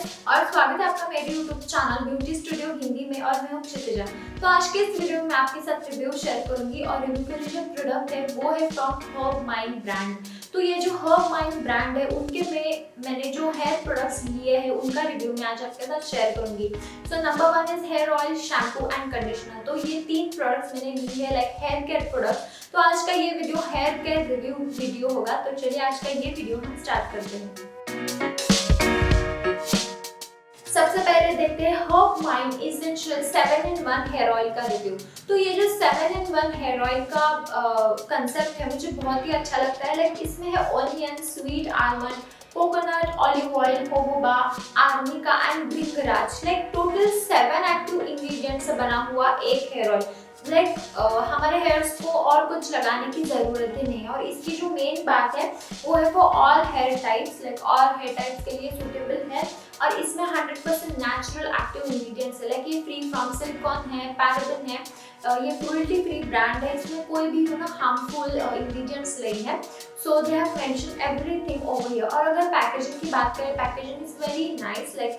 और स्वागत है आपका मेरे YouTube channel beauty studio Hindi में और मैं हूँ क्षितिजा। तो आज के इस वीडियो में मैं आपके साथ रिव्यू शेयर करूंगी और रिव्यू के लिए जो प्रोडक्ट है वो है फ्रॉम हर्ब माइंड ब्रांड। तो ये जो हर्ब माइंड ब्रांड है उनके मैंने जो हेयर प्रोडक्ट्स लिए हैं उनका रिव्यू मैं आज आपके साथ शेयर करूंगी। So number 1 is here oil, shampoo and conditioner. तो ये 3 प्रोडक्ट्स मैंने ली है लाइक हेयर केयर प्रोडक्ट। तो आज का ये video hair care review video होगा। तो चलिए आज का ये वीडियो हम स्टार्ट करते हैं। सबसे पहले देखते हैं herb mind essential 7-in-1 hair oil का रिव्यू। तो ये जो 7-in-1 हेयर ऑयल का कंसेप्ट है मुझे बहुत ही अच्छा लगता है। लाइक इसमें है onion, sweet almond, coconut, olive oil, jojoba, arnica and bhringraj. Like total 7 active ingredients से बना हुआ एक हेयर ऑयल। लाइक हमारे हेयर्स को और कुछ लगाने की ज़रूरत ही नहीं है। और इसकी जो मेन बात है वो है for all hair types, like all hair types के लिए सूटेबल है। और इसमें 100% नेचुरल एक्टिव इंग्रेडिएंट्स है। लाइक ये फ्री फ्रॉम सिलिकॉन है, पैराबेन है, ये क्रुएल्टी फ्री ब्रांड है। इसमें कोई भी हार्मफुल इंग्रेडिएंट्स नहीं है। So they have mention everything over here. और अगर पैकेजिंग की बात करें, packaging is very nice. Like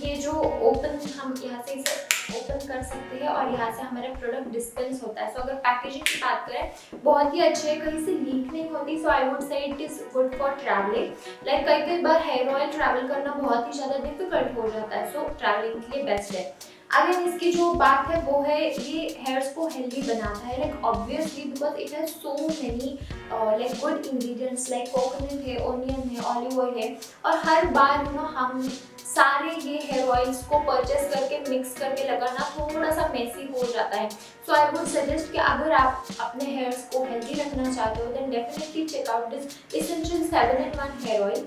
ये जो ओपन, हम यहाँ से इसे ओपन कर सकते हैं और यहाँ से हमारा प्रोडक्ट डिस्पेंस होता है। सो अगर पैकेजिंग की बात करें बहुत ही अच्छी है, कहीं से लीक नहीं होती। So I would say it is good for travelling. Like कई बार हेयर ऑयल ट्रैवल करना बहुत ही ज़्यादा डिफिकल्ट हो जाता है। सो ट्रैवलिंग के लिए बेस्ट है। अगर इसकी जो बात है वो है ये हेयर्स को हेल्दी बनाता है। Like obviously because it has so many like good ingredients like coconut है, ऑनियन है, ऑलिव ऑयल है। और हर बार हम सारे ये हेयर ऑयल्स को परचेस करके मिक्स करके लगाना थोड़ा सा मेसी हो जाता है। सो आई वुड सजेस्ट कि अगर आप अपने हेयर्स को हेल्दी रखना चाहते हो then definitely check out this essential 7-in-1 hair oil.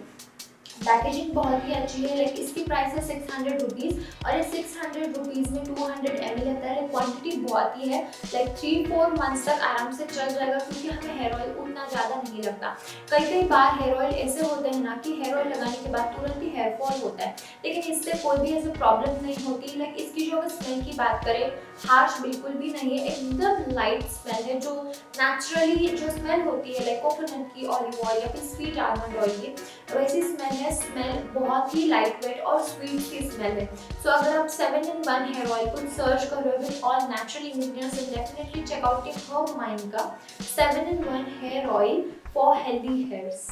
Packaging बहुत ही अच्छी है। लाइक इसकी प्राइस है 600 रुपीज़ और ये 600 रुपीज़ में 200 ml आता है। क्वांटिटी बहुत ही है। लाइक 3-4 मंथ्स तक आराम से चल जाएगा क्योंकि हमें हेयर ऑयल उतना ज़्यादा नहीं लगता। कई बार हेयर ऑयल ऐसे होते हैं ना कि हेयर ऑयल लगाने के बाद तुरंत ही हेयर फॉल होता है, लेकिन इससे कोई भी ऐसे प्रॉब्लम नहीं होती। लाइक इसकी जो अगर स्मेल की बात करें, हार्श बिल्कुल भी नहीं है, एकदम लाइट स्मेल है। जो नेचुरली जो स्मेल होती है लाइक कोकोनट की, ऑलिव ऑयल या फिर स्वीट आलमंड ऑयल की, वैसी स्मेल है। स्मेल बहुत ही लाइट वेट और स्वीट सी स्मेल है। सो अगर आप 7-in-1 हेयर ऑयल को सर्च करोगे with all natural ingredients then definitely check out the herb mind का 7-in-1 hair oil for healthy hairs.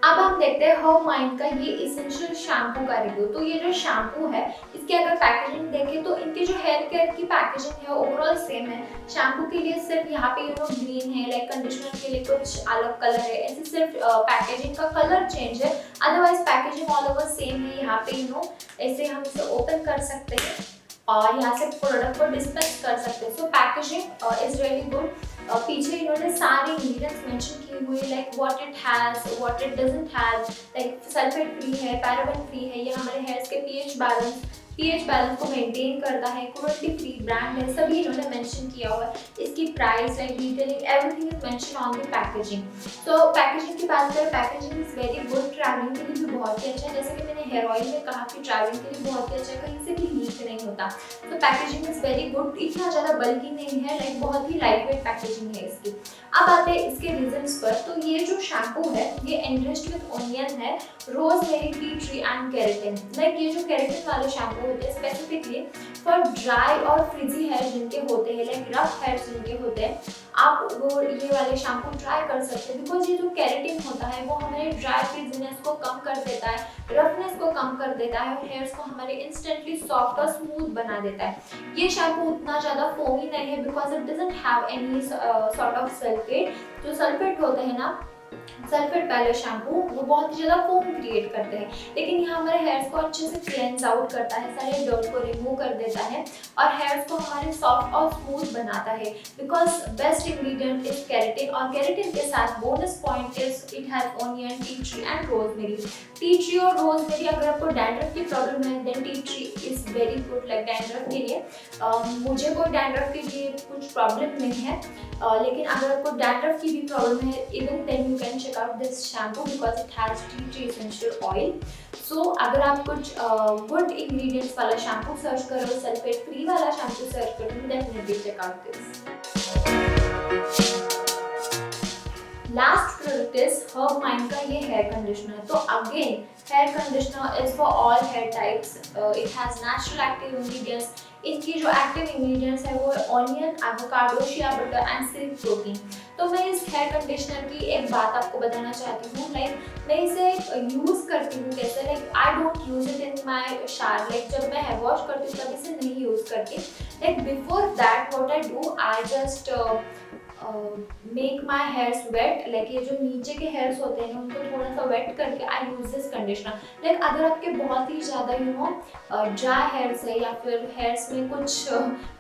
अब हम देखते हैं हर्ब माइंड का ये एसेंशियल शैम्पू का रिव्यू। तो ये जो शैम्पू है इसकी अगर पैकेजिंग देखें तो इनके जो हेयर केयर की पैकेजिंग है ओवरऑल सेम है। शैम्पू के लिए सिर्फ यहाँ पे ग्रीन है, लाइक कंडीशनर के लिए कुछ अलग कलर है, ऐसे सिर्फ पैकेजिंग का कलर चेंज है। Otherwise packaging all over same है। यहाँ पे ऐसे हम इसे ओपन कर सकते हैं और यहाँ से प्रोडक्ट को डिस्पेंस कर सकते हैं। सो पैकेजिंग इज रियली गुड। पीछे इन्होंने सारे इंग्रेडिएंट्स मेंशन किए हुए like what it has, what it doesn't have. Like sulphate free है, पैराबेन फ्री है, ये हमारे हेयर्स के पीएच बैलेंस को मेंटेन करता है, क्रुएल्टी फ्री ब्रांड है, सभी इन्होंने मेंशन किया हुआ है। इसकी price like detailing everything is mention on the packaging. तो पैकेजिंग की बात करें, packaging is very good. Travelling के लिए भी बहुत ही अच्छा है। जैसे कि मैंने हेयर ऑयल में कहा कि ट्रैवलिंग के लिए बहुत ही अच्छा है, कहीं से भी लीक नहीं होता। तो पैकेजिंग इज वेरी गुड। इतना ज़्यादा बल्कि नहीं है, लाइक बहुत ही लाइट वेट पैकेजिंग है इसकी। अब आते हैं इसके रीजंस पर। तो ये जो शैम्पू है ये एनरिच्ड विद ऑनियन है, rosemary, tea tree and keratin. Like ये जो केराटिन वाले शैम्पू होते हैं स्पेसिफिकली फॉर ड्राई और फ्रिजी हेयर जिनके होते हैं, लाइक रफ हेयर जिनके होते हैं, आप वो ये वाले शैम्पू ट्राई कर सकते हैं। बिकॉज ये जो केराटिन होता है वो हमारे ड्राई फ्रिजीनेस को कम कर देता है, रफनेस को कम कर देता है और हेयर्स को हमारे इंस्टेंटली सॉफ्ट और स्मूथ बना देता है। ये शैम्पू उतना ज़्यादा फोमी नहीं है because it doesn't have any sort of sulphate. जो सल्फेट होते हैं ना, सल्फेट वाले शैम्पू वो बहुत ही ज़्यादा फोम क्रिएट करते हैं, लेकिन यहाँ हमारे हेयर्स को अच्छे से क्लेंस आउट करता है, सारे डर्ट को रिमूव कर देता है और हेयर्स को हमारे सॉफ्ट और स्मूथ बनाता है। Because best ingredient is keratin और केराटिन के साथ bonus point is it has onion, tea tree and rosemary. Tea tree और रोजमेरी अगर आपको डैंड्रफ की प्रॉब्लम है then tea tree is very good like dandruff के लिए। मुझे कोई डैंड्रफ के लिए कुछ प्रॉब्लम नहीं है, लेकिन अगर आपको डैंड्रफ की भी प्रॉब्लम है even then you can check out this shampoo because it has tea tree essential oil. So अगर आप कुछ गुड इंग्रेडिएंट्स वाला शैम्पू सर्च करो, सल्फेट फ्री वाला शैम्पू सर्च करो, definitely check out this. Last product is herb mind का ये hair conditioner. तो again hair conditioner is for all hair types. It has natural active ingredients. इनकी जो active ingredients है वो onion, avocado, shea butter and silk protein. तो मैं इस हेयर कंडीशनर की एक बात आपको बताना चाहती हूँ। लाइक मैं इसे यूज़ करती हूँ कैसे, like I don't use it in my shower. Like जब मैं हेयर वॉश करती हूँ तब इसे नहीं यूज़ करती। Like before that what I do, I just make my hairs wet. Like ये जो नीचे के हेयर्स होते हैं उनको थोड़ा सा वेट करके आई यूज दिस कंडीशनर। लाइक अगर आपके बहुत ही ज़्यादा ड्राई हेयर्स है या फिर हेयर्स में कुछ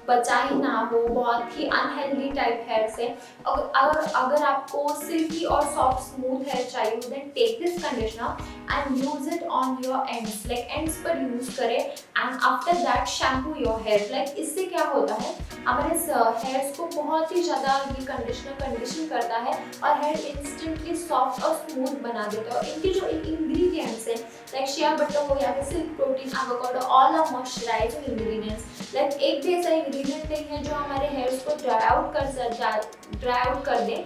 बचा ही ना हो, बहुत ही अनहेल्दी टाइप हेयर्स है, अगर आपको सिल्की और सॉफ्ट स्मूथ हेयर चाहिए, then take this conditioner and use it on your ends. Like ends पर यूज करें and after that shampoo your hair. Like इससे क्या होता है, हमारे हेयर्स को बहुत ही ज़्यादा ये कंडीशनर कंडीशन करता है और हेयर इंस्टेंटली सॉफ्ट और स्मूथ बना देता है। और इनके जो इंग्रेडिएंट्स हैं लाइक शिया बटर हो या फिर silk protein, avocado, all are moisturising ingredients. Like एक भी ऐसा इंग्रेडिएंट नहीं है जो हमारे हेयर्स को ड्राई आउट कर दे,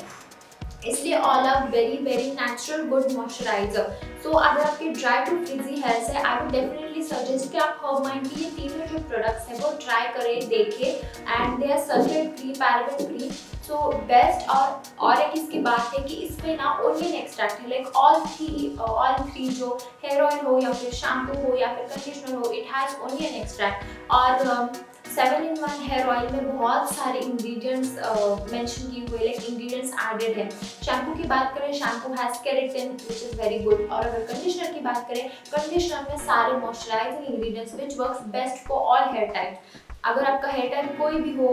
इसलिए all are very very natural good moisturiser. So अगर आपके ड्राई टू फ्रिजी हेयर्स है, आई वुड डेफिनेटली सजेस्ट कि आप हर्ब माइंड की ये तीनों जो प्रोडक्ट्स हैं वो ट्राई करें, देखें। And they are sulphate free, paraben free, so best. और एक इसकी बात है कि इसमें ना ओनियन एक्सट्रैक्ट है। लाइक ऑल थ्री जो हेयर ऑयल हो या फिर शैम्पू हो या फिर कंडीशनर हो, इट हैज़ ओनियन एक्सट्रैक्ट। और 7-in-1 हेयर ऑयल में बहुत सारे इंग्रेडिएंट्स मेंशन किए हुए, लाइक इंग्रेडिएंट्स एडेड है। शैम्पू की बात करें, shampoo has keratin which is very good. और अगर कंडीशनर की बात करें, कंडीशनर में सारे moisturising ingredients which works best for all hair types. अगर आपका हेयर टाइप कोई भी हो,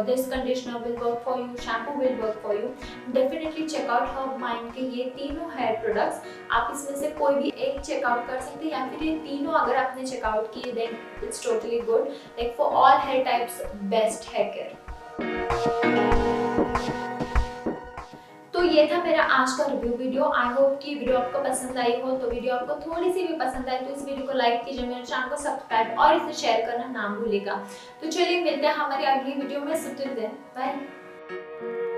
this conditioner will work for you, shampoo will work for you. Definitely check out herb mind के ये तीनों हेयर प्रोडक्ट्स। आप इसमें से कोई भी एक चेकआउट कर सकते हैं या फिर ये तीनों अगर आपने चेकआउट किए then it's totally good. Like for all hair types best hair care. तो ये था मेरा आज का रिव्यू वीडियो। आई होप कि वीडियो आपको पसंद आई हो। तो वीडियो आपको थोड़ी सी भी पसंद आई तो इस वीडियो को लाइक कीजिए, मेरे चैनल को सब्सक्राइब और इसे शेयर करना ना भूलिएगा। तो चलिए मिलते हैं हमारी अगली वीडियो में। So till then bye.